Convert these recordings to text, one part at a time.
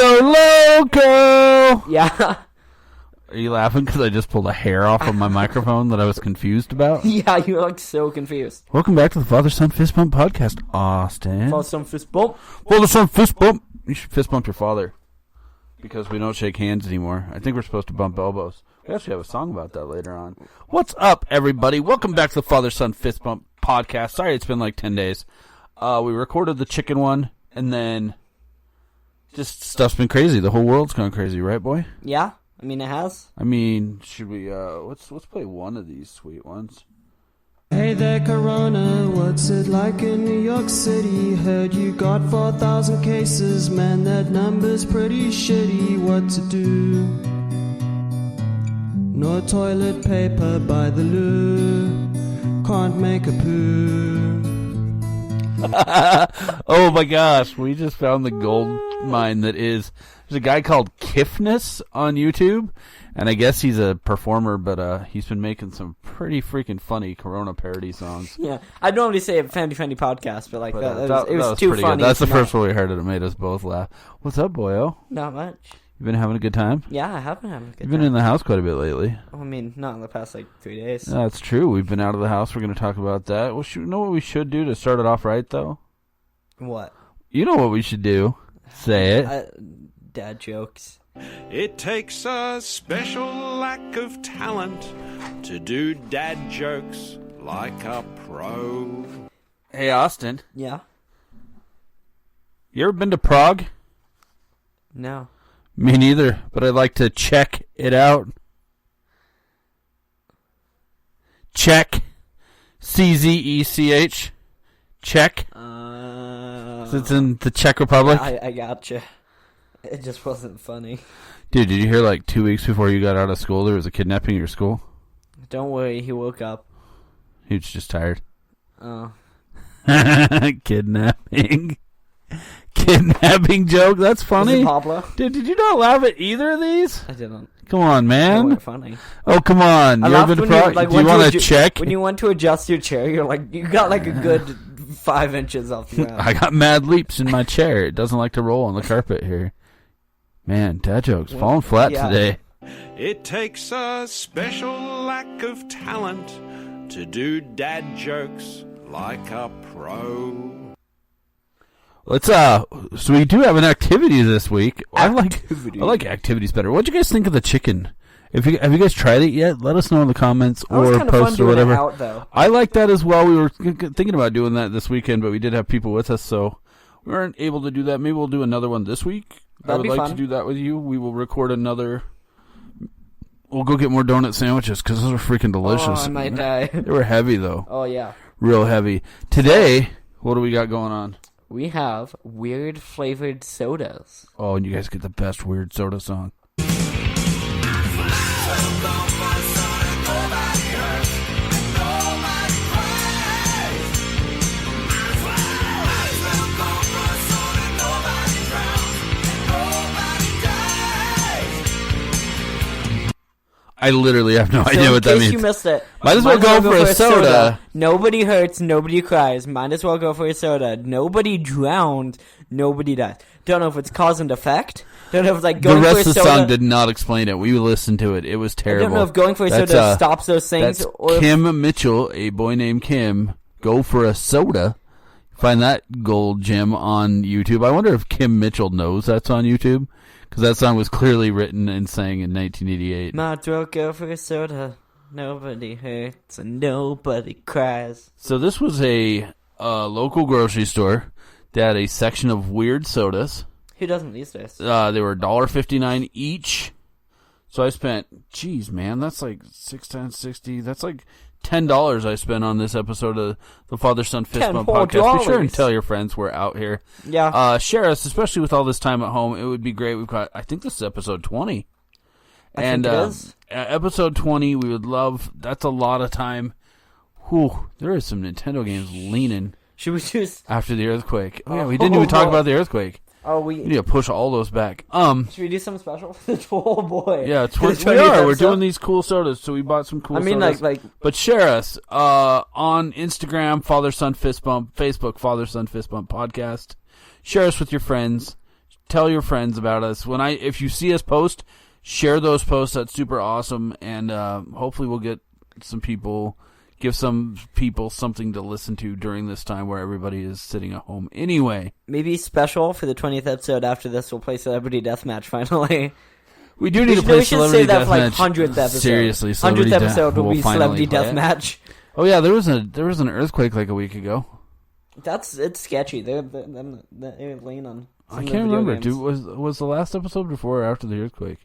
Loco! Yeah. Are you laughing because I just pulled a hair off of my microphone that I was confused about? Yeah, you look so confused. Welcome back to the Father Son Fist Bump podcast, Austin. Father Son Fist Bump. Father Son Fist Bump. You should fist bump your father because we don't shake hands anymore. I think we're supposed to bump elbows. We actually have a song about that later on. What's up, everybody? Welcome back to the Father Son Fist Bump podcast. Sorry, it's been like 10 days. We recorded the chicken one, and then just stuff's been crazy. The whole world's gone crazy, right, boy? Yeah, I mean it has. I mean, should we? Let's play one of these sweet ones. Hey there, Corona, what's it like in New York City? Heard you got 4,000 cases, man, that number's pretty shitty. What to do? No toilet paper by the loo, can't make a poo. Oh my gosh, we just found the gold mine that is. There's a guy called Kiffness on YouTube, and I guess he's a performer, but he's been making some pretty freaking funny Corona parody songs. Yeah, I'd normally say a Fandy podcast, but like it was too pretty funny. Good. That's the first one we heard, and it made us both laugh. What's up, boyo? Not much. You been having a good time? Yeah, I have been having a good time. You've been in the house quite a bit lately. I mean, not in the past, 3 days. That's true. We've been out of the house. We're going to talk about that. Well, you know what we should do to start it off right, though? What? You know what we should do. Say it. Dad jokes. It takes a special lack of talent to do dad jokes like a pro. Hey, Austin. Yeah? You ever been to Prague? No. Me neither, but I'd like to check it out. Czech. CZECH. Czech. It's in the Czech Republic. I gotcha. It just wasn't funny. Dude, did you hear 2 weeks before you got out of school there was a kidnapping at your school? Don't worry, he woke up. He was just tired. Oh. Kidnapping joke? That's funny. Was it Pablo? Dude, did you not laugh at either of these? I didn't. Come on, man. They weren't funny. Oh, come on. I You ever been to Prague? Do you want to check? When you went to adjust your chair, you got a good 5 inches off the ground. I got mad leaps in my chair. It doesn't like to roll on the carpet here. Man, dad jokes falling flat today. It takes a special lack of talent to do dad jokes like a pro. Let's so we do have an activity this week. Activity. I like activities better. What'd you guys think of the chicken? Have you guys tried it yet? Let us know in the comments or post or whatever. Out, though. I like that as well. We were thinking about doing that this weekend, but we did have people with us, so we weren't able to do that. Maybe we'll do another one this week. That'd be fun. fun. To do that with you. We will record another. We'll go get more donut sandwiches because those are freaking delicious. Oh, I might die. They were heavy though. Oh yeah, real heavy. Today, what do we got going on? We have weird flavored sodas. Oh, and you guys get the best weird soda song. I literally have no idea what that means. In case you missed it, might as well go for a soda. Nobody hurts, nobody cries. Might as well go for a soda. Nobody drowned, nobody dies. Don't know if it's cause and effect. Don't know if it's going for a soda. The rest of the song did not explain it. We listened to it. It was terrible. I don't know if going for a soda stops those things. That's or Kim Mitchell, a boy named Kim. Go for a soda. Find that gold gem on YouTube. I wonder if Kim Mitchell knows that's on YouTube. Because that song was clearly written and sang in 1988. Might as well go for a soda. Nobody hurts and nobody cries. So this was a local grocery store that had a section of weird sodas. Who doesn't these days? They were $1.59 each. So I spent, geez, man, that's like 6 times 60. That's like $10 I spent on this episode of the Father Son Fist Bump $10. podcast. Be sure and tell your friends we're out here. Yeah. Share us, especially with all this time at home. It would be great. We've got, I think this is episode 20. I think it is. Episode 20, we would love. That's a lot of time. Whew, there is some Nintendo games leaning. Should we just... After the earthquake. Oh, yeah, we didn't even talk about the earthquake. Oh, We need to push all those back. Should we do something special? Oh, boy. Yeah, we are. We're doing these cool sodas, so we bought some cool sodas. But share us on Instagram, Father Son Fist Bump, Facebook, Father Son Fist Bump Podcast. Share us with your friends. Tell your friends about us. If you see us post, share those posts. That's super awesome, and hopefully we'll get some people... Give some people something to listen to during this time where everybody is sitting at home anyway. Maybe special for the 20th episode after this, we'll play Celebrity Deathmatch finally. We do need to play Celebrity Deathmatch. We should save that for 100th episode. Seriously, 100th episode will be Celebrity Deathmatch. Oh yeah, there was an earthquake like a week ago. It's sketchy. They're laying on. I can't remember. Dude, was the last episode before or after the earthquake?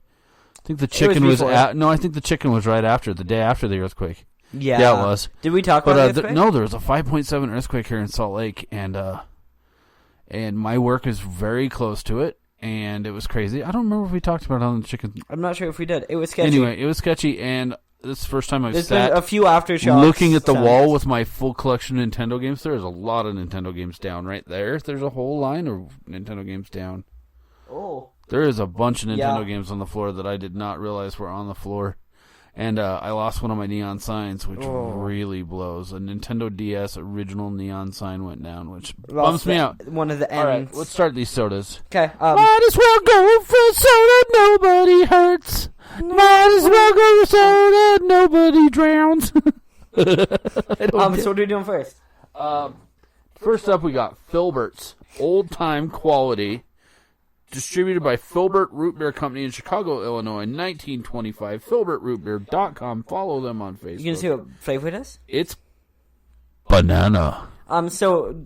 I think the chicken was I think the chicken was right after, the day after the earthquake. Yeah, it was. Did we talk about the no, there was a 5.7 earthquake here in Salt Lake, and my work is very close to it, and it was crazy. I don't remember if we talked about it on the chicken. I'm not sure if we did. It was sketchy. Anyway, it was sketchy, and this is the first time I've sat been a few aftershocks looking at the wall with my full collection of Nintendo games. There's a lot of Nintendo games down right there. There's a whole line of Nintendo games down. Oh. There is a bunch of Nintendo games on the floor that I did not realize were on the floor. And I lost one of my neon signs, which really blows. A Nintendo DS original neon sign went down, which bums me out. One of the ends. All right, let's start these sodas. Okay. Might as well go for soda, nobody hurts. Might as well go for soda, nobody drowns. So what are we doing first? First up, we got Filberts, old-time quality. Distributed by Filbert Root Beer Company in Chicago, Illinois, 1925. FilbertRootBeer.com. Follow them on Facebook. You gonna see what flavor it is? It's banana. So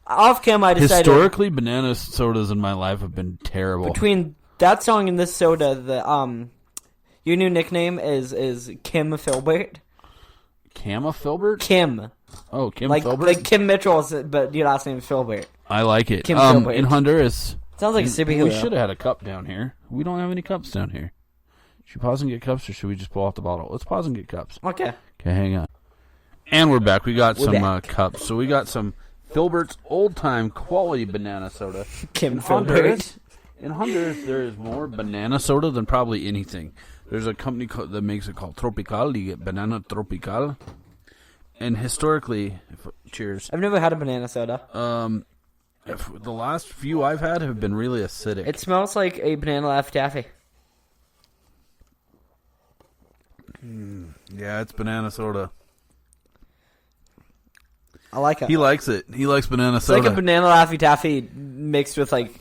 off cam, I decided historically banana sodas in my life have been terrible. Between that song and this soda, your new nickname is Kim Filbert. Cama Filbert? Kim. Oh, Kim Filbert? Like Kim Mitchell, but your last name is Filbert. I like it. Kim Filbert. In Honduras. Sounds like a superhero. We should have had a cup down here. We don't have any cups down here. Should we pause and get cups, or should we just pull out the bottle? Let's pause and get cups. Okay. Okay, hang on. And we're back. We got some cups. So we got some Filbert's old-time quality banana soda. Kim Filbert. In Honduras, there is more banana soda than probably anything. There's a company that makes it called Tropical. You get Banana Tropical. And historically, cheers. I've never had a banana soda. The last few I've had have been really acidic. It smells like a banana Laffy Taffy. Yeah, it's banana soda. I like it. He likes it. He likes banana soda. It's like a banana Laffy Taffy mixed with like...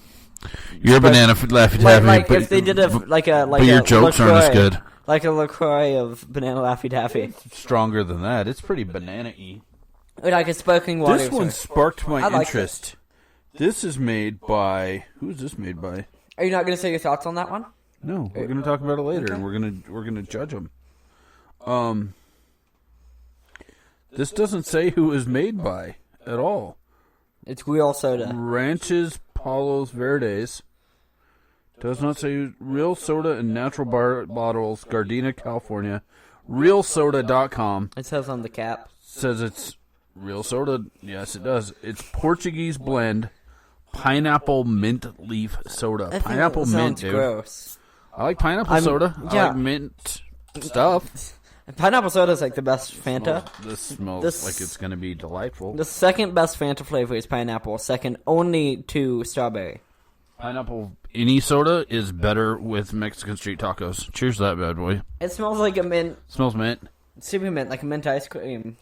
Your banana Laffy Taffy. Like if they did but your jokes aren't as good. Like a LaCroix of banana Laffy Taffy. It's stronger than that. It's pretty banana-y. Like a sparkling water. This one sparked my interest. This is made by... Who is this made by? Are you not going to say your thoughts on that one? No, we're going to talk about it later, and we're gonna judge them. This doesn't say who it was made by at all. It's real soda. Ranches Palos Verdes. Does not say real soda in natural bottles, Gardena, California. Realsoda.com. It says on the cap. Says it's real soda. Yes, it does. It's Portuguese blend. Pineapple mint leaf soda. Pineapple mint, dude. Gross. I like pineapple soda. Yeah. I like mint stuff. Pineapple soda is like the best Fanta. This smells like it's going to be delightful. The second best Fanta flavor is pineapple. Second only to strawberry. Pineapple any soda is better with Mexican street tacos. Cheers to that bad boy. It smells like a mint. Smells mint. Super mint, like a mint ice cream.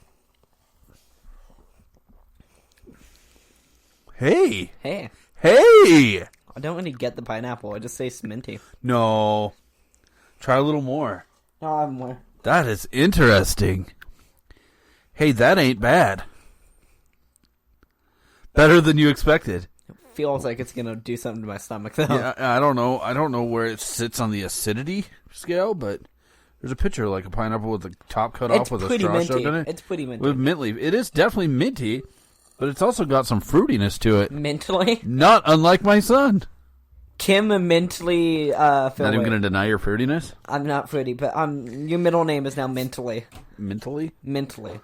Hey. Hey. Hey. I don't really get the pineapple. I just say it's minty. No. Try a little more. No, I have more. That is interesting. Hey, that ain't bad. Better than you expected. It feels like it's going to do something to my stomach, though. Yeah, I don't know. I don't know where it sits on the acidity scale, but There's a picture like a pineapple with the top cut It's off with a pretty straw minty. shoved in it. It's pretty minty. With mint leaf. It is definitely minty, but it's also got some fruitiness to it. Mentally? Not unlike my son. Kim mentally, Not even going to deny your fruitiness? I'm not fruity, but your middle name is now Mentally. Mentally? Mentally.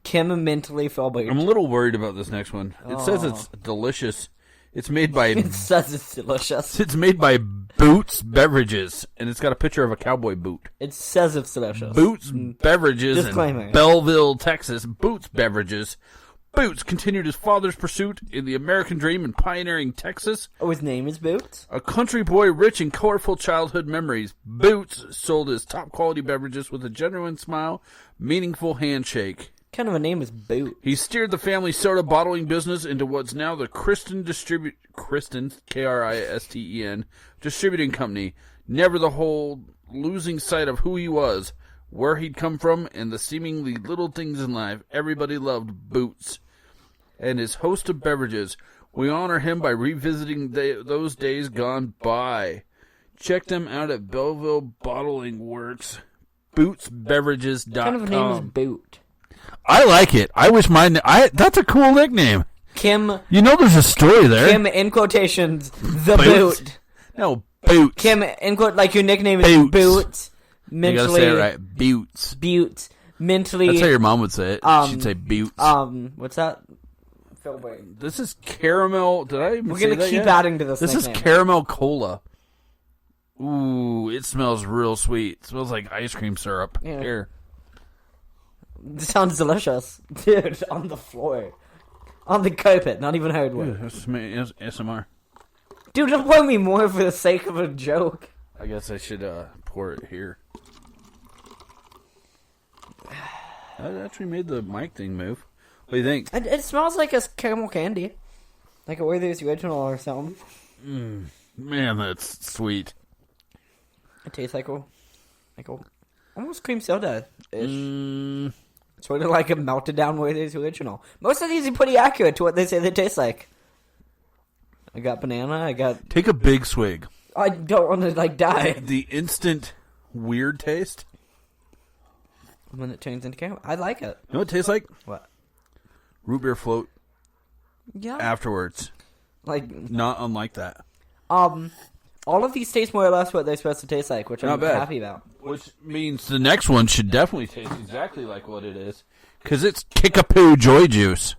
Kim mentally Filbert. I'm a little worried about this next one. It says it's delicious. It's made by... It says it's delicious. It's made by Boots Beverages, and it's got a picture of a cowboy boot. It says it's delicious. Boots Beverages Disclaimer. in Belleville, Texas. Boots Beverages. Boots continued his father's pursuit in the American dream in pioneering Texas. Oh, his name is Boots? A country boy rich in colorful childhood memories, Boots sold his top-quality beverages with a genuine smile, meaningful handshake. What kind of a name is Boot? He steered the family soda bottling business into what's now the Kristen, Kristen, distributing company. Never the whole losing sight of who he was, where he'd come from, and the seemingly little things in life. Everybody loved Boots and his host of beverages. We honor him by revisiting those days gone by. Check them out at Belleville Bottling Works. BootsBeverages.com. What kind of a name is Boot? I like it. I wish mine... that's a cool nickname. Kim... You know there's a story there. Kim, in quotations, the Boots. Boot. No, Boots. Kim, in quote, like your nickname is Boots. Boots. You Mentally... gotta say it right. Boots. Boots. Mentally... That's how your mom would say it. She'd say Boots. What's that? Filbert. This is caramel... Did I even We're say gonna that keep yet? adding to this This is nickname. caramel cola. Ooh, it smells real sweet. It smells like ice cream syrup. Yeah. Here. This sounds delicious. Dude, on the floor. On the carpet, not even hardwood. This is ASMR. Dude, don't pour me more for the sake of a joke. I guess I should pour it here. That actually made the mic thing move. What do you think? It smells like a caramel candy. Like a Werther's Original or something. Man, that's sweet. It tastes like a almost cream soda-ish. Sort of like a melted down Werther's Original. Most of these are pretty accurate to what they say they taste like. I got banana, Take a big swig. I don't want to, die. The instant weird taste. When it turns into caramel. I like it. You know what it tastes like? What? Root beer float Yeah. afterwards. Not unlike that. All of these taste more or less what they're supposed to taste like, which Not I'm bad. happy about. Which means the next one should definitely taste exactly like what it is. Because it's Kickapoo Joy Juice.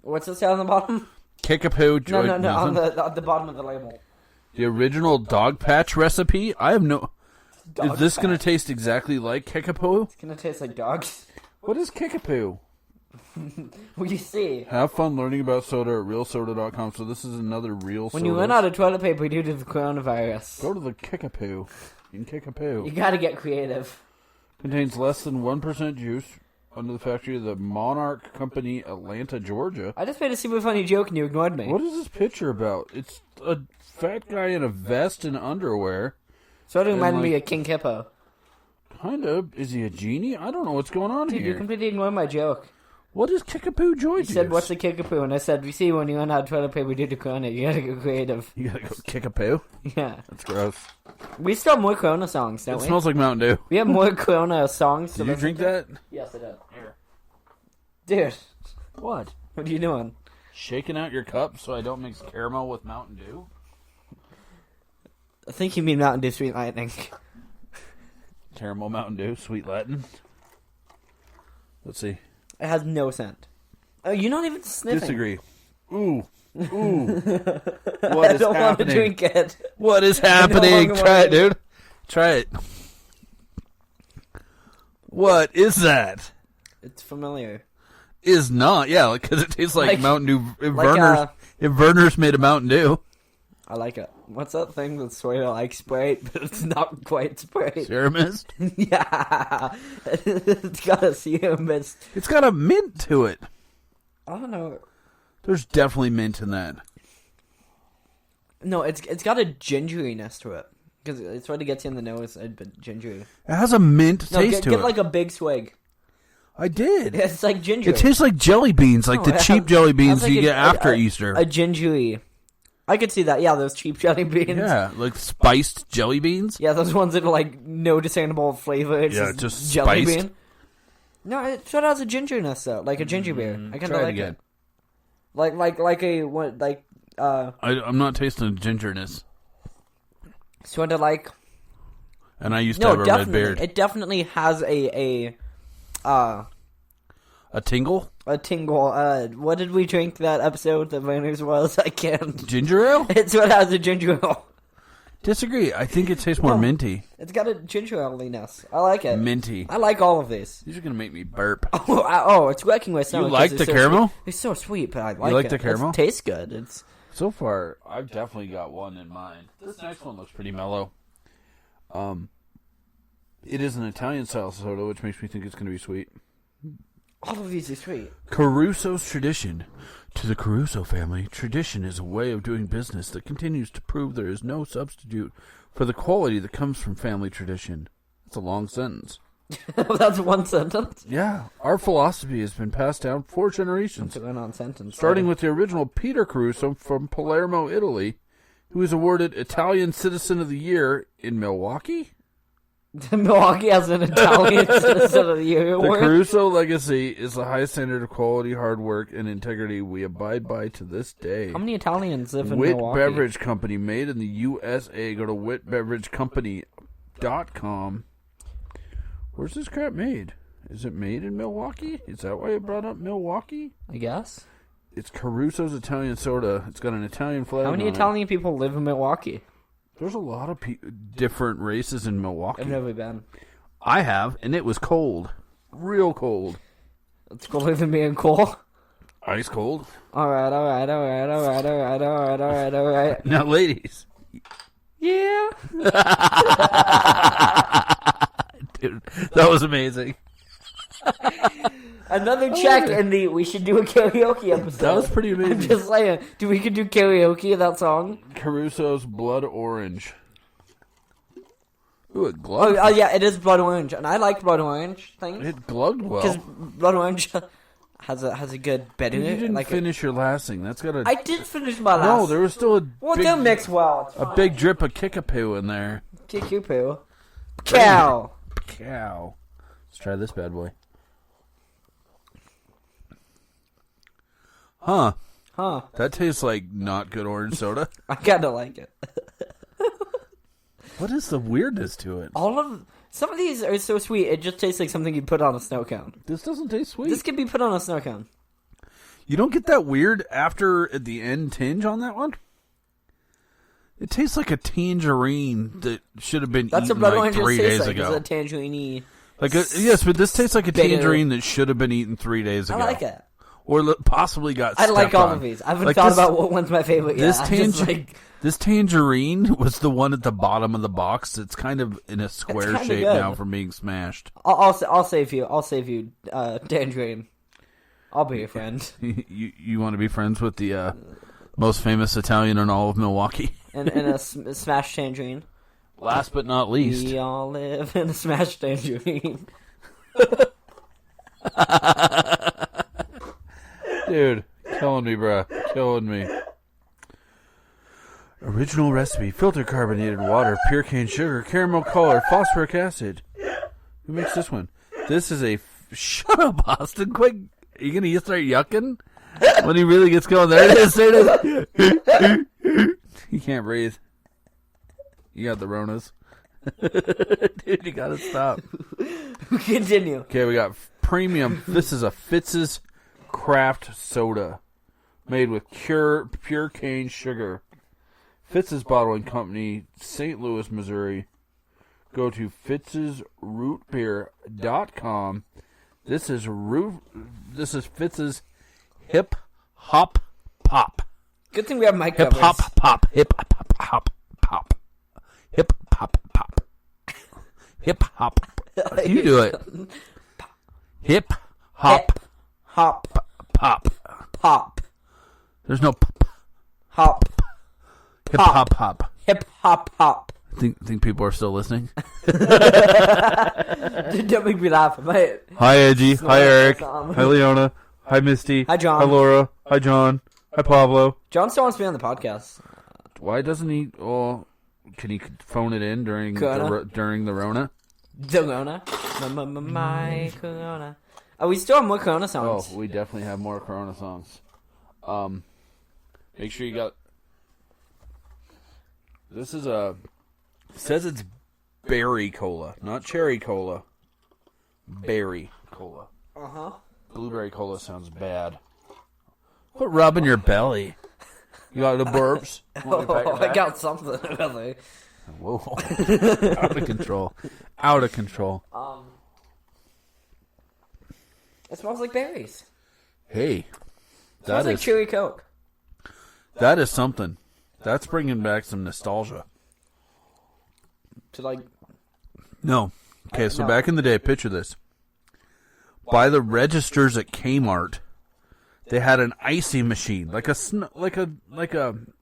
What's it say on the bottom? Kickapoo Joy... No, on nothing? the bottom of the label. The original Dog Patch recipe? I have no... Dog is this going to Patch. taste exactly like Kickapoo? It's gonna taste like dogs. What is Kickapoo? What do you see? Have fun learning about soda at realsoda.com. So this is another real soda. When you run out of toilet paper due to the coronavirus, Go to the Kickapoo. In Kickapoo. you gotta get creative. Contains less than 1% juice under the factory of the Monarch Company, Atlanta, Georgia. I just made a super funny joke and you ignored me. What is this picture about? It's a fat guy in a vest and underwear. Sort of reminded like- me of King Hippo. Kind of. Is he a genie? I don't know what's going on Dude, you here. completely ignored my joke. What is Kickapoo Joy You Juice? said, what's a kickapoo? And I said, you see, when you run out of toilet paper due to corona, you gotta get creative. You gotta go Kickapoo? Yeah. That's gross. We still have more corona songs, don't It we? smells like Mountain Dew. We have more corona songs. to Did you listen drink to. that? Yes, I did. Dude, What? what are you doing? Shaking out your cup so I don't mix caramel with Mountain Dew? I think you mean Mountain Dew Sweet Lightning. Caramel Mountain Dew, Sweet Latin. Let's see. It has no scent. Oh, you're not even sniffing. Disagree. Ooh. Ooh. I What is don't want to happening? drink it. What is no happening? longer Try want it, dude. Try it. What is that? It's familiar. Is not, yeah, because it tastes like Mountain Dew. If Verner's made a Mountain Dew. I like it. What's that thing that's sort of like Sprite, but it's not quite Sprite? Serum Mist? Yeah. It's got a serum mist. It's got a mint to it. I don't know. There's definitely mint in that. No, it's got a gingeriness to it. Because it sort of gets you in the nose, but gingery. It has a mint No, taste to get it. like a big swig. I did. It's like ginger. It tastes like jelly beans, like No, the it cheap has- jelly has beans like you a- get after a- Easter. A gingery I could see that. Yeah, those cheap jelly beans. Yeah, like spiced jelly beans. Yeah, those ones that are like no discernible flavor. It's just jelly spiced. bean. No, it sort of has a gingerness though, like a ginger beer. I kind of like it. I'm not tasting gingerness. Sort of like. And I used to have a red beard. It definitely has a tingle? A tingle. What did we drink that episode that Verdes was? I can't. Ginger ale? It's what has a ginger ale. Disagree. I think it tastes more minty. It's got a ginger ale-ness. I like it. Minty. I like all of these. These are going to make me burp. Oh, it's working with some. You like the caramel? It's so sweet, but I like it. You like the caramel? It tastes good. So far, I've definitely got one in mind. This next one looks pretty mellow. It is an Italian-style soda, which makes me think it's going to be sweet. All of these are sweet. Caruso's Tradition. To the Caruso family, tradition is a way of doing business that continues to prove there is no substitute for the quality that comes from family tradition. That's a long sentence. That's one sentence? Yeah. Our philosophy has been passed down 4 generations. That's a going on sentence. Starting with the original Peter Caruso from Palermo, Italy, who was awarded Italian Citizen of the Year in Milwaukee. Milwaukee has an Italian Citizen of the Year award. The Caruso legacy is the high standard of quality, hard work, and integrity we abide by to this day. How many Italians live in Witt Milwaukee? Beverage Company, made in the USA. Go to wittbeveragecompany.com. Where's this crap made? Is it made in Milwaukee? Is that why I brought up Milwaukee? I guess. It's Caruso's Italian soda. It's got an Italian flag. How many Italian people live in Milwaukee? There's a lot of different races in Milwaukee. I've never been. I have, and it was cold. Real cold. It's colder than being cold. Ice cold. All right. Now, ladies. Yeah. Dude, that was amazing. Another check in the we should do a karaoke episode. That was pretty amazing. I'm just saying, we could do karaoke of that song? Caruso's Blood Orange. Ooh, it glugged. Oh, yeah, it is Blood Orange, and I like Blood Orange things. It glugged well. Because Blood Orange has a good bed in it. You didn't finish your last thing. That's got a... I did finish my last. No, there was still a well, they'll mix well. A big drip of kickapoo in there. Kickapoo. Cow. Let's try this bad boy. Huh. That tastes like not good orange soda. I kind of like it. What is the weirdness to it? Some of these are so sweet, it just tastes like something you'd put on a snow cone. This doesn't taste sweet. This could be put on a snow cone. You don't get that weird after at the end tinge on that one? It tastes like a tangerine that should have been eaten like 3 days ago. It's a tangerine. Yes, but this tastes like a tangerine that should have been eaten 3 days ago. I like it. Or possibly got stepped I like all on. of these. I haven't thought about what one's my favorite yet. This tangerine was the one at the bottom of the box. It's kind of in a square shape now from being smashed. I'll save you. I'll save you, tangerine. I'll be your friend. You want to be friends with the most famous Italian in all of Milwaukee? and a smashed tangerine. Last but not least. We all live in a smashed tangerine. Dude, killing me, bruh. Killing me. Original recipe: filter carbonated water, pure cane sugar, caramel color, phosphoric acid. Who makes this one? This is a... Shut up, Austin. Quick. Are you going to start yucking? When he really gets going. There it is. There it is. He can't breathe. You got the Ronas. Dude, you got to stop. Continue. Okay, we got premium. This is a Fitz's Craft Soda made with pure cane sugar. Fitz's Bottling Company, St. Louis, Missouri. Go to fitz'srootbeer.com. This is Fitz's Hip Hop Pop. Good thing we have mic Hip covers. Hop Pop. Hip Hop Pop. Hip Hop Pop. Hip Hop. You do it. Hip Hop Hop Pop. Pop. There's no Hop. Hip Hop Pop. Hip Hop Hop. Think people are still listening? Don't make me laugh. Hi, Edgy. Hi, Eric. Hi, Leona. Hi, Misty. Hi, John. Hi, Laura. Hi, John. Hi, Pablo. John still wants to be on the podcast. Why doesn't he? Oh, can he phone it in during the Rona? The Rona, my Corona. Oh, we still have more Corona songs. Oh, we definitely have more Corona songs. Make sure you got. This is a. It says it's berry cola, not cherry cola. Berry cola. Blueberry cola sounds bad. Quit rubbing your belly. You got the burps? I got something really. Whoa. Out of control. Out of control. It smells like berries. Hey. It smells like Chewy Coke. That is something. That's bringing back some nostalgia. To like... No. Okay, so No. back in the day, picture this. By the registers at Kmart, they had an icy machine, like a 7-Eleven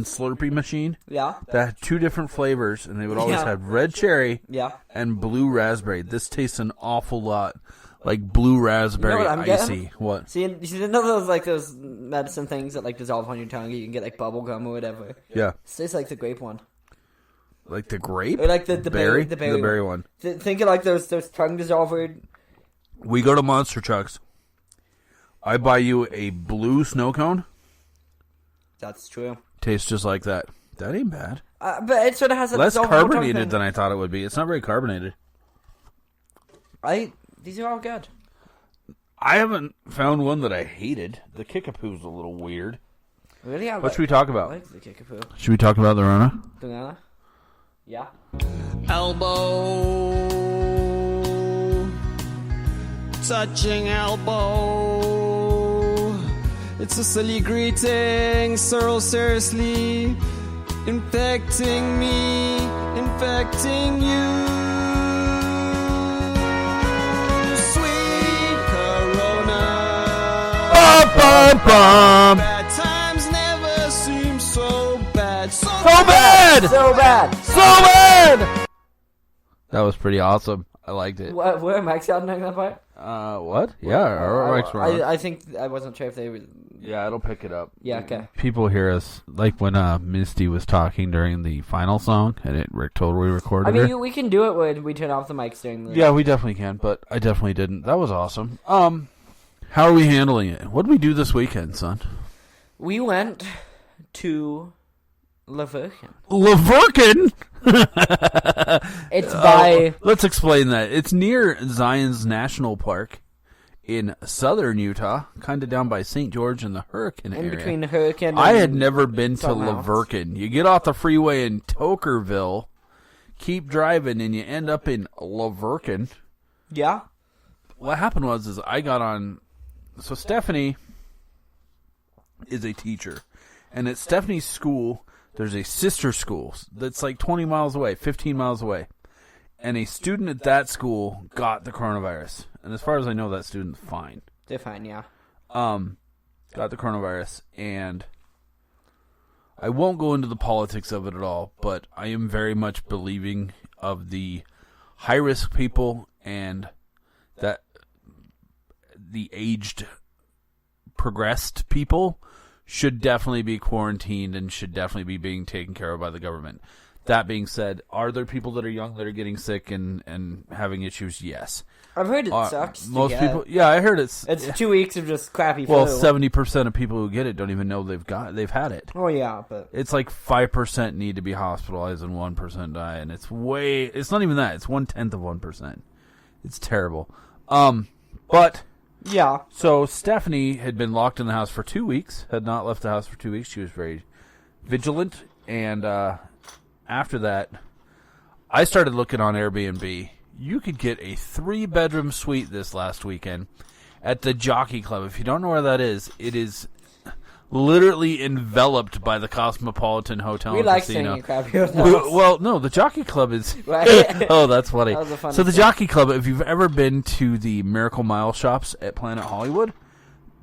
Slurpee machine. Yeah. That had two different flavors, and they would always Yeah. have red cherry and blue raspberry. This tastes an awful lot like blue raspberry You know what I'm icy. getting? What? See, you know those medicine things that like dissolve on your tongue? You can get like bubble gum or whatever. Yeah. It tastes like the grape one. Like the grape? Or like the berry? berry, The berry one. Think of like those tongue dissolver. We go to Monster Trucks. I buy you a blue snow cone. That's true. Tastes just like that. That ain't bad. But it sort of has a Less dissolvable tongue carbonated thing. than I thought it would be. It's not very carbonated. These are all good. I haven't found one that I hated. The Kickapoo's a little weird. Really? What should we talk about? I like the Kickapoo. Should we talk about the Rona? Banana? Yeah. Elbow, touching elbow. It's a silly greeting, so seriously infecting me, infecting you. Sweet Corona. Bad times never seem so bad. So bad! So bad! So bad! That was pretty awesome. I liked it. Where Mike sounding that part? What? Yeah, our mic's wrong. I think I wasn't sure if they were. Yeah, it'll pick it up. Yeah, okay. People hear us, like when Misty was talking during the final song, and it totally recorded I mean, her. we can do it when we turn off the mics during the. Yeah, we definitely can, but I definitely didn't. That was awesome. How are we handling it? What did we do this weekend, son? We went to Virken. Virken? It's by. Let's explain that. It's near Zion's National Park in southern Utah, kind of down by St. George and the Hurricane area. In between the Hurricane and I had never been to something else. Virken. You get off the freeway in Tokerville, keep driving, and you end up in Virken. Yeah. What happened was I got on. So Stephanie is a teacher, and at Stephanie's school, there's a sister school that's like 20 miles away, 15 miles away, and a student at that school got the coronavirus. And as far as I know, that student's fine. They're fine, yeah. Got the coronavirus, and I won't go into the politics of it at all, but I am very much believing of the high-risk people and that the aged, progressed people should definitely be quarantined and should definitely be being taken care of by the government. That being said, are there people that are young that are getting sick and having issues? Yes. I've heard it sucks. Most people, yeah, I heard it's 2 weeks of just crappy flu. well, 70% of people who get it don't even know they've had it. Oh yeah, but It's like 5% need to be hospitalized and 1% die, and it's not even that. It's 1/10 of 1%. It's terrible. But yeah. so Stephanie had been locked in the house for 2 weeks, had not left the house for 2 weeks. She was very vigilant, and after that, I started looking on Airbnb. You could get a 3-bedroom suite this last weekend at the Jockey Club. If you don't know where that is, it is literally enveloped by the Cosmopolitan Hotel We and like Casino. saying crappy hotels. Well, no, the Jockey Club is... Right? Oh, that's funny. That was a funny So the thing. Jockey Club, if you've ever been to the Miracle Mile shops at Planet Hollywood,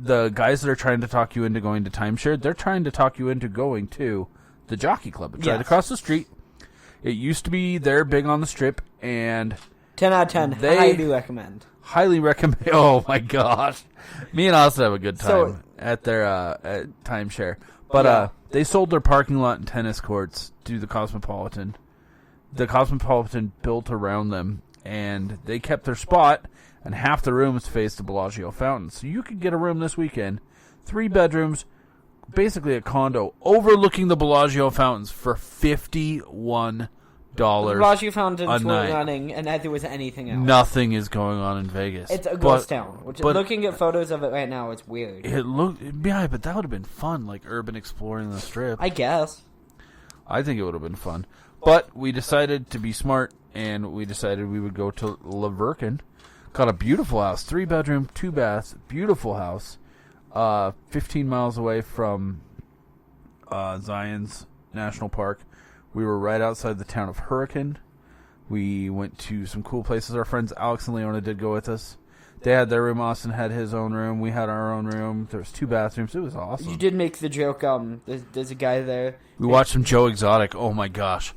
the guys that are trying to talk you into going to timeshare, they're trying to talk you into going to the Jockey Club. It's right Yes. across the street. It used to be there big on the strip, and 10 out of 10. Highly recommend. Highly recommend. Oh my gosh, me and Austin have a good time So- at their at timeshare. But they sold their parking lot and tennis courts to the Cosmopolitan. The Cosmopolitan built around them, and they kept their spot. And half the rooms face the Bellagio fountain, so you could get a room this weekend, 3 bedrooms, basically a condo overlooking the Bellagio fountains for $51. Bellagio Fountains a were night. running, and neither was anything else. Nothing is going on in Vegas. It's a ghost town. Which, but- looking at photos of it right now, it's weird. Yeah, but that would have been fun, like urban exploring the Strip. I guess. I think it would have been fun. But we decided to be smart, and we decided we would go to Virken. Got a beautiful house, 3 bedroom, 2 baths, beautiful house, 15 miles away from Zion's National Park. We were right outside the town of Hurricane. We went to some cool places. Our friends Alex and Leona did go with us. They had their room. Austin had his own room. We had our own room. There was 2 bathrooms. It was awesome. You did make the joke. There's a guy there. We watched some Joe Exotic. Oh my gosh.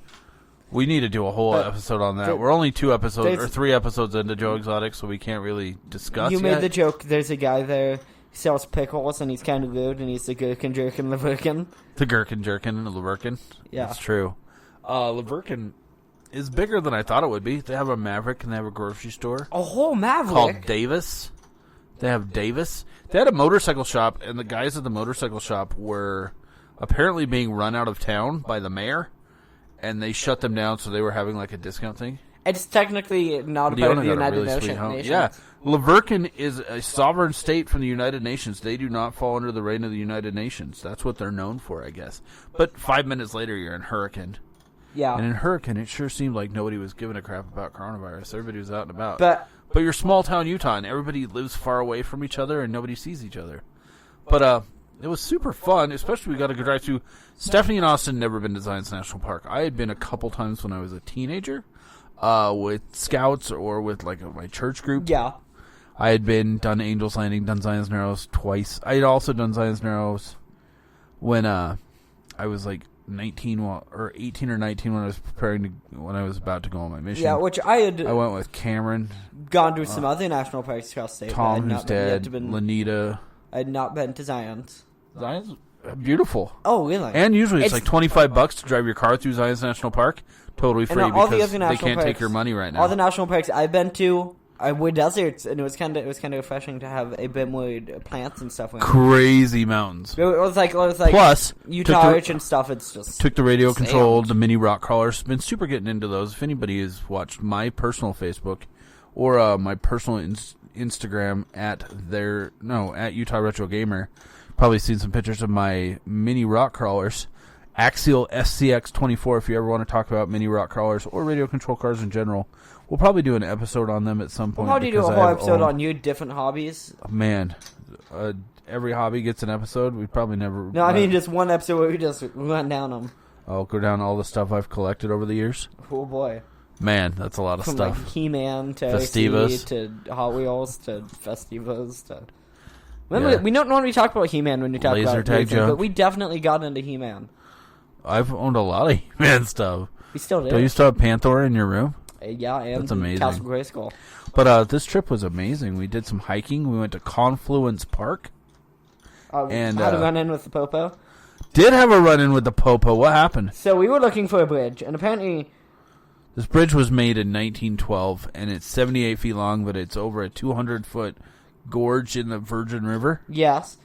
We need to do a whole episode on that. We're only 2 episodes or 3 episodes into Joe Exotic, so we can't really discuss You yet. made the joke. There's a guy there. He sells pickles, and he's kind of rude, and he's the gherkin jerkin Leverkin. The Gherkin Jerkin and Leverkin. Yeah. That's true. Leverkin is bigger than I thought it would be. They have a Maverick, and they have a grocery store A whole Maverick. called Davis. They have Davis. They had a motorcycle shop, and the guys at the motorcycle shop were apparently being run out of town by the mayor, and they shut them down, so they were having like a discount thing. It's technically not a Leona part of the got a United really sweet home. Nations. Yeah, Leverkin is a sovereign state from the United Nations. They do not fall under the reign of the United Nations. That's what they're known for, I guess. But 5 minutes later, you're in Hurricane. Yeah. And in Hurricane, it sure seemed like nobody was giving a crap about coronavirus. Everybody was out and about. But you're small town Utah, and everybody lives far away from each other, and nobody sees each other. But it was super fun, especially we got to go drive through. Stephanie and Austin never been to Zion's National Park. I had been a couple times when I was a teenager with scouts or with like my church group. yeah. I had done Angel's Landing, done Zion's Narrows twice. I had also done Zion's Narrows when I was like 18 or 19 when I was about to go on my mission. Yeah, which I went with Cameron, gone to some other national parks across the state. but I Tom, had who's not been- yet dead, to been- Lanita. I had not been to Zion's. Zion's beautiful. Oh, really? And usually it's It's- like $25 to drive your car through Zion's National Park. Totally free And all the because other they national can't take parks- your money right now. All the national parks I've been to were deserts, and it was kind of refreshing to have a bit more plants and stuff. Crazy mountains. It was like Plus, Utah took the- Arch and stuff. It's just Took the radio Sound. control, the mini rock crawlers. Been super getting into those. If anybody has watched my personal Facebook or my personal Instagram at Utah Retro Gamer, probably seen some pictures of my mini rock crawlers. Axial SCX-24 if you ever want to talk about mini rock crawlers or radio control cars in general. We'll probably do an episode on them at some point. How do you do a because whole I have episode owned- on your different hobbies? Man, every hobby gets an episode. We probably never... No, I mean just one episode where we just run down them. I'll go down all the stuff I've collected over the years. Oh boy, Man, that's a lot of from stuff. like He-Man to Festivas. AC to Hot Wheels to Festivas to. Yeah. We don't normally talk about He-Man when we talk Laser about tag everything, jump. but we definitely got into He-Man. I've owned a lot of He-Man stuff. We still do. Don't you still have Panther in your room? Yeah, and That's amazing. Castle Grayskull. But this trip was amazing. We did some hiking. We went to Confluence Park. And, Had a run in with the Popo. Did have a run-in with the Popo. What happened? So we were looking for a bridge, and apparently, This bridge was made in 1912, and it's 78 feet long, but it's over a 200-foot gorge in the Virgin River. yes.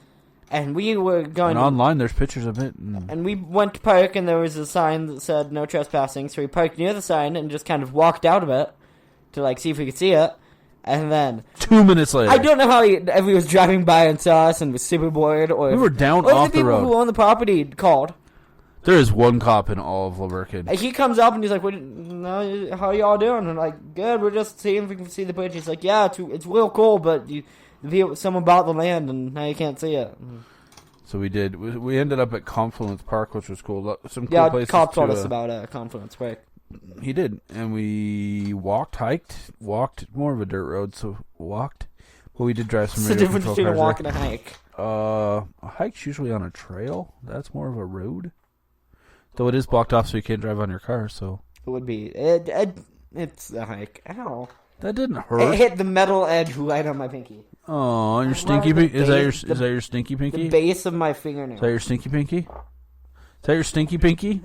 And we were going And online, there's pictures of it. and we went to park, and there was a sign that said no trespassing. So we parked near the sign and just kind of walked out of it to like see if we could see it. And then 2 minutes later. I don't know how everyone was driving by and saw us and was super bored, or We were down or off the the people road. who own the property called. There is one cop in all of Virken. And he comes up and he's like, no, "How y'all doing?" And I'm like, "Good. We're just seeing if we can see the bridge." He's like, "Yeah, it's real cool, but someone bought the land and now you can't see it." So we did. We ended up at Confluence Park, which was cool. Some cool Yeah, places cop told to, us about Confluence Park. He did, and we walked more of a dirt road, so walked. But we did drive some What's the radio difference control between a cars walk there. and a hike? A hike's usually on a trail. That's more of a road. Though it is blocked off, so you can't drive on your car. So It would be. It's a hike. Ow. That didn't It hurt. hit the metal edge right on my pinky. Oh, your stinky pinky. Is that your stinky pinky? The base of my fingernail. Is that your stinky pinky? Is that your stinky pinky?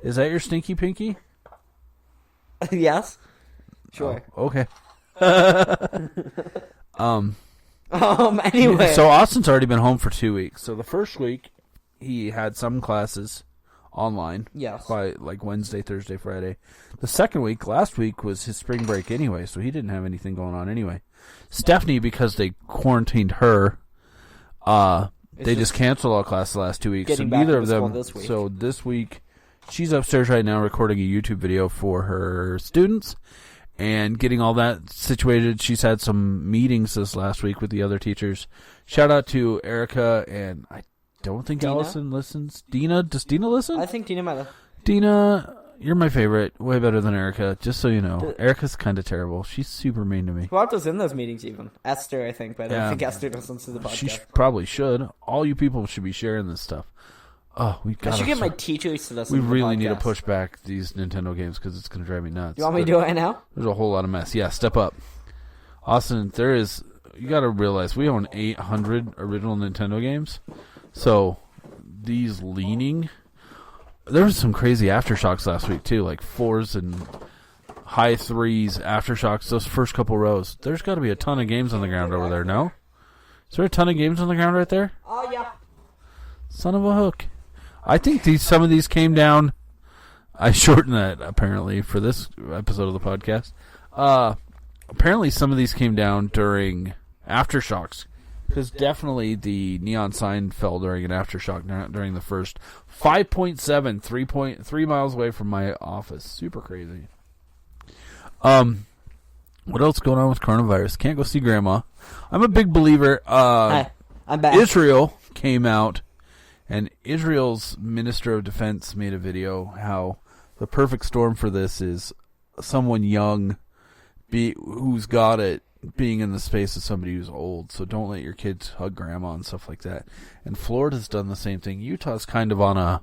Is that your stinky pinky? Yes. Sure. Oh, okay. Anyway. So Austin's already been home for 2 weeks. So the first week, he had some classes online. Yes. By like Wednesday, Thursday, Friday. The second week, last week, was his spring break anyway, so he didn't have anything going on anyway. Stephanie, because they quarantined her, they just canceled all classes the last 2 weeks. So neither of them. So this week, she's upstairs right now recording a YouTube video for her students and getting all that situated. She's had some meetings this last week with the other teachers. Shout out to Erica, and I don't think Dina? Allison listens. Dina? Does Dina listen? I think Dina might have. Dina, you're my favorite. Way better than Erica, just so you know. Erica's kind of terrible. She's super mean to me. Who else was in those meetings even? Esther, I think, but I don't think Esther listens to the podcast. She probably should. All you people should be sharing this stuff. Oh, we got. I should get my teachers to listen We to the really podcast. need to push back these Nintendo games because it's going to drive me nuts. You want me to do it right now? There's a whole lot of mess. Yeah, step up. Austin, you got to realize we own 800 original Nintendo games. So these leaning, there was some crazy Aftershocks last week too, like 4s and high 3s Aftershocks, those first couple rows. There's got to be a ton of games on the ground over there, no? Is there a ton of games on the ground right there? Oh, yeah. Son of a hook. I think some of these came down. I shortened that, apparently, for this episode of the podcast. Apparently, some of these came down during Aftershocks. Because definitely the neon sign fell during an Aftershock during the first 5.7, 3 miles away from my office. Super crazy. What else going on with coronavirus? Can't go see Grandma. I'm a big believer. Hi, I'm back. Israel came out, and Israel's Minister of Defense made a video how the perfect storm for this is someone young who's got it being in the space of somebody who's old. So don't let your kids hug grandma and stuff like that. And Florida's done the same thing. Utah's kind of on a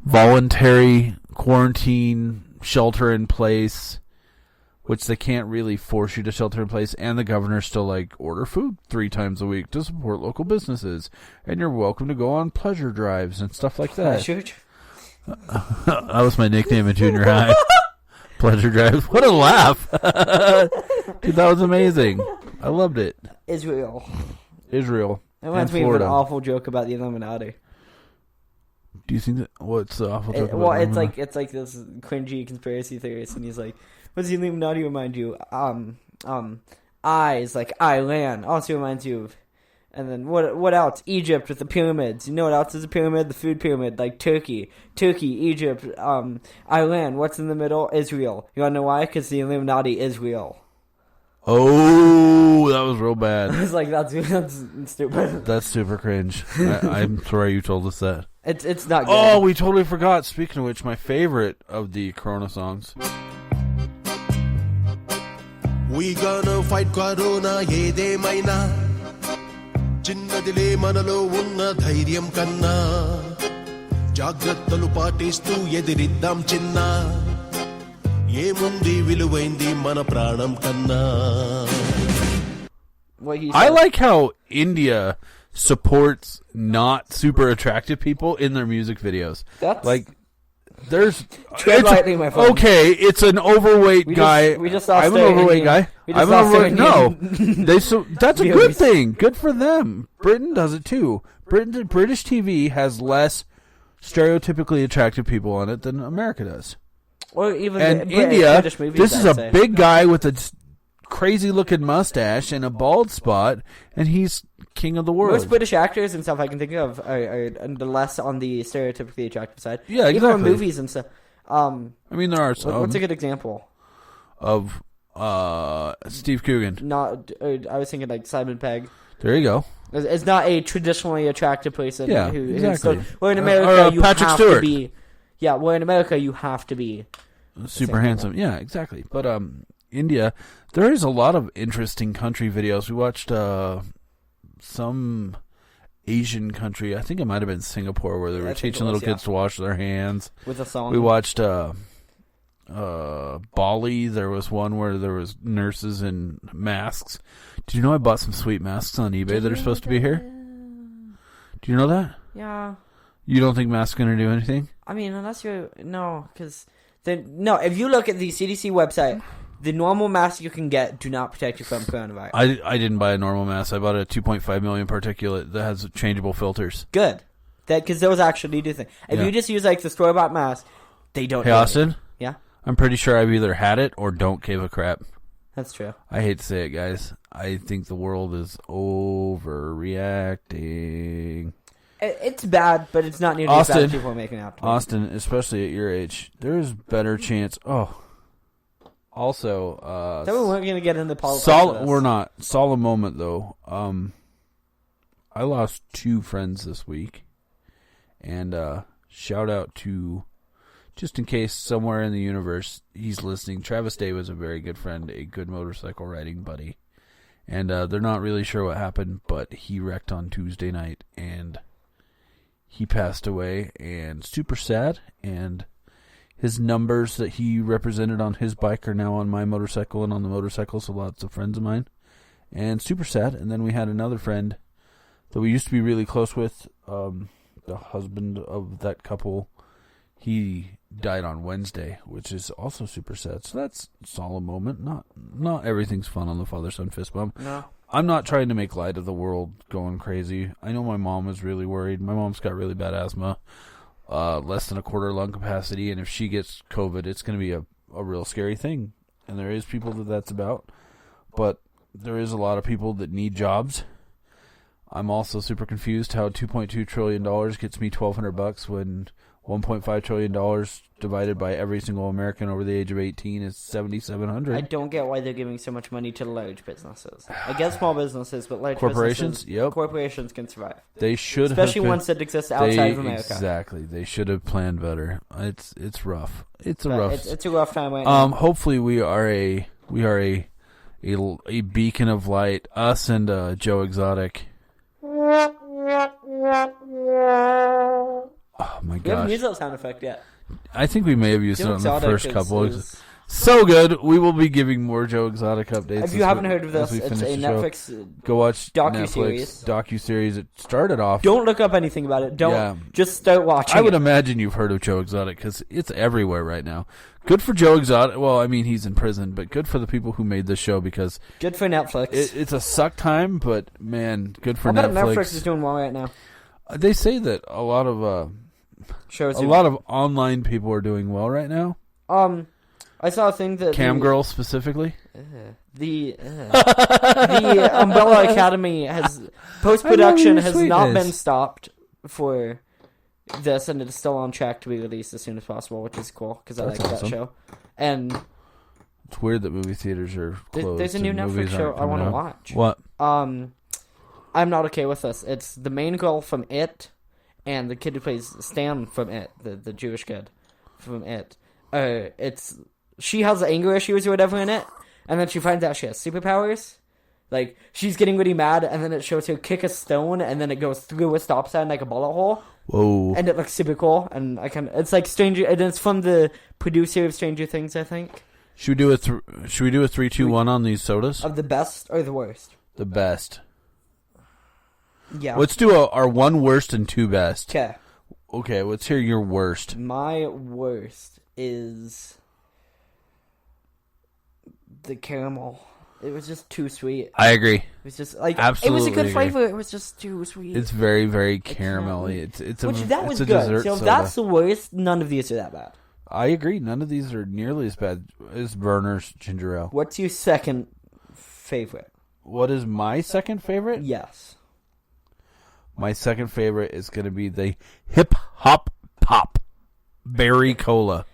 voluntary quarantine, shelter in place, which they can't really force you to shelter in place, and the governor's still like, order food 3 times a week to support local businesses, and you're welcome to go on pleasure drives and stuff like that. That was my nickname in junior high. Pleasure drives. What a laugh. Dude, that was amazing. I loved it. Israel. It reminds me of an awful joke about the Illuminati. Do you think that, what's the awful joke about Well, the it's Illuminati? like this cringy conspiracy theorist, and he's like, "What does the Illuminati remind you?" Eyes, like land. Also reminds you of, and then what else? Egypt with the pyramids. You know what else is a pyramid? The food pyramid, like Turkey, Egypt, land. What's in the middle? Israel. You wanna know why? Because the Illuminati is real. Oh, that was real bad. I was like, that's stupid. That's super cringe. I'm sorry you told us that. It's not good. Oh, we totally forgot. Speaking of which, my favorite of the Corona songs. We gonna fight Corona ఏదేమైనా చిన్నదిలే మనలో ఉన్న ధైర్యం కన్నా జాగ్రత్తలు పాటిస్తూ ఎదిరిద్దాం చిన్న ఏముంది విలువైంది మన ప్రాణం కన్నా. I like how India supports not super attractive people in their music videos. That's like there's tread lightly, my friend. Okay, it's an overweight guy. We just saw I'm an overweight guy. I'm an overweight. No, that's a good thing. Good for them. Britain does it too. British TV has less stereotypically attractive people on it than America does. Or even India, British movies, this is I'd a say. big guy with a crazy looking mustache and a bald spot, and he's king of the world. Most British actors and stuff I can think of are less on the stereotypically attractive side. Yeah, exactly. Even in movies and stuff. I mean, there are some. What's a good example? Of Steve Coogan. I was thinking like Simon Pegg. There you go. It's not a traditionally attractive person. Yeah, exactly. Where in America you Patrick have Stewart. to be. Yeah, where in America you have to be Super handsome. Yeah, exactly. But India, there is a lot of interesting country videos. We watched some Asian country. I think it might have been Singapore, where they were teaching little kids to wash their hands. with a song. We watched Bali, there was one where there was nurses in masks. Do you know I bought some sweet masks on eBay that are supposed to be here? Do you know that? Yeah. You don't think masks are going to do anything? I mean, unless you're... No, because... No, if you look at the CDC website, the normal masks you can get do not protect you from coronavirus. I didn't buy a normal mask. I bought a 2.5 million particulate that has changeable filters. Good. Because those actually do things. If you just use, like, the store-bought mask, they don't Hey, do Austin? anything. Yeah? I'm pretty sure I've either had it or don't give a crap. That's true. I hate to say it, guys. I think the world is overreacting. It's bad, but it's not nearly as bad as people are making out to be. Austin, especially at your age, there's better chance. Oh. Also, So we weren't going to get into politics. we're not. Solemn moment, though. I lost 2 friends this week. And shout out to, just in case somewhere in the universe he's listening, Travis Day was a very good friend, a good motorcycle riding buddy. And they're not really sure what happened, but he wrecked on Tuesday night, and he passed away, and super sad. And his numbers that he represented on his bike are now on my motorcycle and on the motorcycle, so lots of friends of mine. And super sad. And then we had another friend that we used to be really close with, the husband of that couple. He died on Wednesday, which is also super sad. So that's a solemn moment. Not everything's fun on the father-son fist bump. No. I'm not trying to make light of the world going crazy. I know my mom is really worried. My mom's got really bad asthma, less than a quarter lung capacity, and if she gets COVID, it's going to be a real scary thing. And there is people that's about, but there is a lot of people that need jobs. I'm also super confused how $2.2 trillion gets me $1,200 when $1.5 trillion divided by every single American over the age of 18 is $7,700. I don't get why they're giving so much money to large businesses. I get small businesses, but large corporations, businesses, corporations can survive. They should, especially ones that exist outside of America. Exactly, they should have planned better. It's rough. It's a rough time right now. Hopefully, we are a beacon of light. Us and Joe Exotic. Oh my gosh! We haven't used that sound effect yet. I think we may have used Joe it on the Exotic first couple. So good. We will be giving more Joe Exotic updates. If you haven't heard of this, it's a Netflix go watch docu-series. Docu-series. It started off. Don't look up anything about it. Just start watching. I would imagine you've heard of Joe Exotic because it's everywhere right now. Good for Joe Exotic. Well, I mean, he's in prison, but good for the people who made this show because good for Netflix. It's a suck time, but man, good for Netflix. I bet Netflix. Netflix is doing well right now. They say that a lot of shows, a lot of online people are doing well right now. I saw a thing that Cam Girl specifically. The Umbrella Academy has post-production has not been stopped for this, and it's still on track to be released as soon as possible, which is cool because I like that show. And it's weird that movie theaters are closed. There's a new Netflix show I want to watch. What? I'm not okay with this. It's the main girl from It, and the kid who plays Stan from It, the Jewish kid from It. She has anger issues or whatever in it, and then she finds out she has superpowers. Like, she's getting really mad, and then it shows her kick a stone, and then it goes through a stop sign like a bullet hole. Whoa. And it looks super cool, and it's like Stranger, and it's from the producer of Stranger Things, I think. Should we do a 3, 2, 1 on these sodas? Of the best or the worst? The best. Yeah. Let's do our 1 worst and 2 best. Okay. Okay, let's hear your worst. My worst is the caramel. It was just too sweet. I agree. It was just like absolutely it was a good agree. flavor. It was just too sweet. It's very, very caramelly. That was a good. dessert So if soda. that's the worst, none of these are that bad. I agree. None of these are nearly as bad as Berner's ginger ale. What's your second favorite? What is my second favorite? Yes. My second favorite is going to be the Hip Hop Pop Berry Cola.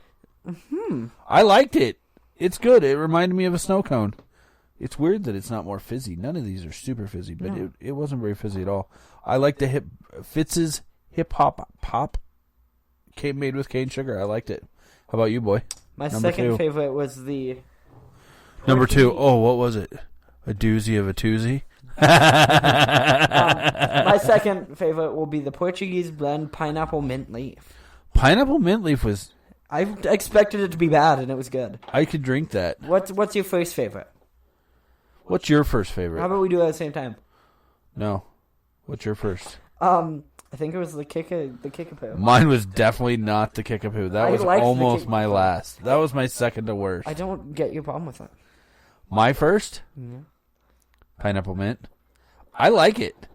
I liked it. It's good. It reminded me of a snow cone. It's weird that it's not more fizzy. None of these are super fizzy, but it wasn't very fizzy at all. I like the Fitz's Hip Hop Pop made with cane sugar. I liked it. How about you, boy? My second favorite was the... Number 2. Oh, what was it? A doozy of a toozy? My second favorite will be the Portuguese blend pineapple mint leaf. Pineapple mint leaf was I expected it to be bad, and it was good. I could drink that. What's your first favorite? What's your first favorite? How about we do it at the same time? No. What's your first? I think it was the Kickapoo. Mine was definitely not the Kickapoo. That I was liked the almost my Kickapoo. last. That was my second to worst. I don't get your problem with it. My first? Yeah. Pineapple mint. I like it.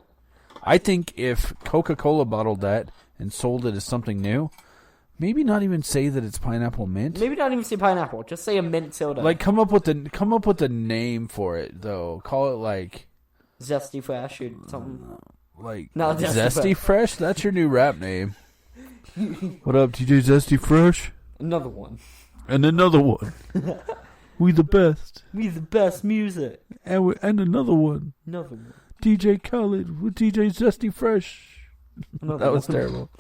I think if Coca-Cola bottled that and sold it as something new, maybe not even say that it's pineapple mint. Maybe not even say pineapple. Just say a mint soda. Like come up with the name for it though. Call it like Zesty Fresh or something. Like No, Zesty Fresh. That's your new rap name. What up, DJ Zesty Fresh? Another one. And another one. We the best. We the best music. And another one. Another one. DJ Khaled with DJ Zesty Fresh. Another That was one. terrible.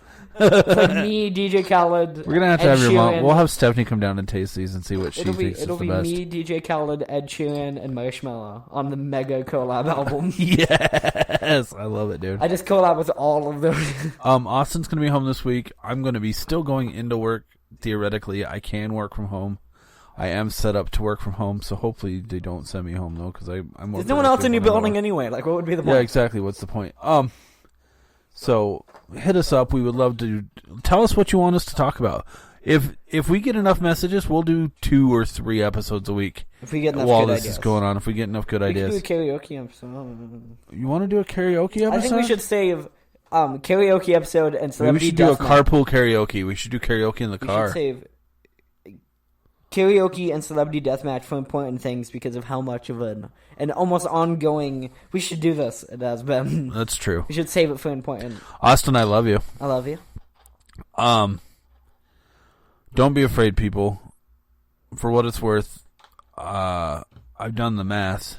It's like me, DJ Khaled. We're gonna have to Ed have your mom. Sheeran. We'll have Stephanie come down and taste these and see what she It'll thinks is be the best. me, DJ Khaled, Ed Sheeran, and Marshmello on the mega collab album. Yes, I love it, dude. I just collab with all of them. Austin's gonna be home this week. I'm gonna be still going into work. Theoretically, I can work from home. I am set up to work from home, so hopefully they don't send me home though, because I'm. More There's no one else in your productive when I'm building at work. anyway. Like, what would be the point? Yeah, exactly. What's the point? So hit us up. We would love to tell us what you want us to talk about. If we get enough messages, we'll do 2 or 3 episodes a week. If we get enough while good this ideas. is going on, if we get enough good We ideas, could do a karaoke episode. you want to do a karaoke episode? I think we should save karaoke episode and Maybe we celebrity should do a deathmatch. carpool karaoke. We should do karaoke in the We car. should save karaoke and celebrity deathmatch for important things because of how much of an almost ongoing. We should do this. It has been. That's true. We should save it for important. Austin, I love you. I love you. Don't be afraid, people. For what it's worth, I've done the math.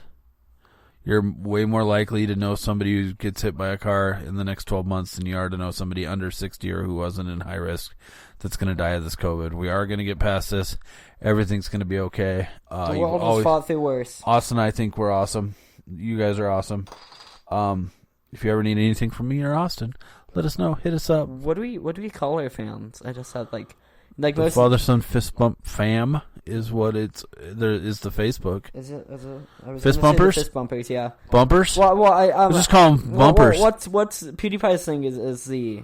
You're way more likely to know somebody who gets hit by a car in the next 12 months than you are to know somebody under 60 or who wasn't in high risk that's going to die of this COVID. We are going to get past this. Everything's going to be okay. The world has fought through worse. Austin, I think we're awesome. You guys are awesome. If you ever need anything from me or Austin, let us know. Hit us up. What do we call our fans? I just had like The most. Father Son Fist Bump Fam is what it's. There is the Facebook. Is it? I was Fist gonna say the bumpers? Fist bumpers. Yeah. Bumpers. Well, Let's just call them bumpers. What's PewDiePie's thing is the.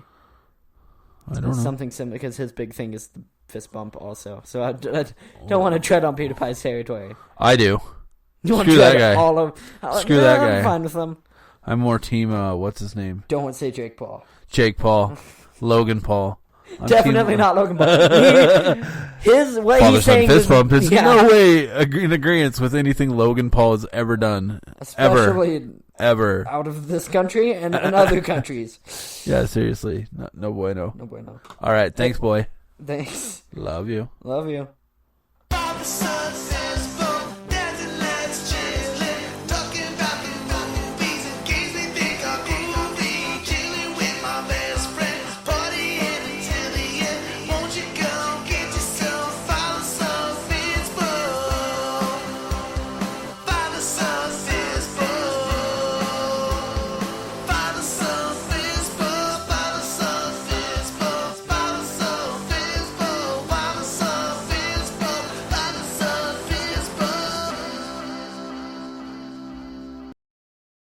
I don't know. Something similar because his big thing is the fist bump also. So I don't want to tread on PewDiePie's territory. I do. You want to Screw that tread guy. all of Screw that guy. I'm fine with them. I'm more team. What's his name? Don't say Jake Paul. Jake Paul, Logan Paul. I'm Definitely team- not Logan Paul. His what Father he's Son saying Fist is Bump is yeah, no way in agreement with anything Logan Paul has ever done. especially Ever. out of this country and in other countries. Yeah, seriously. No bueno. No bueno. All right. Thanks, boy. Thanks. Love you. Love you. Father, Son,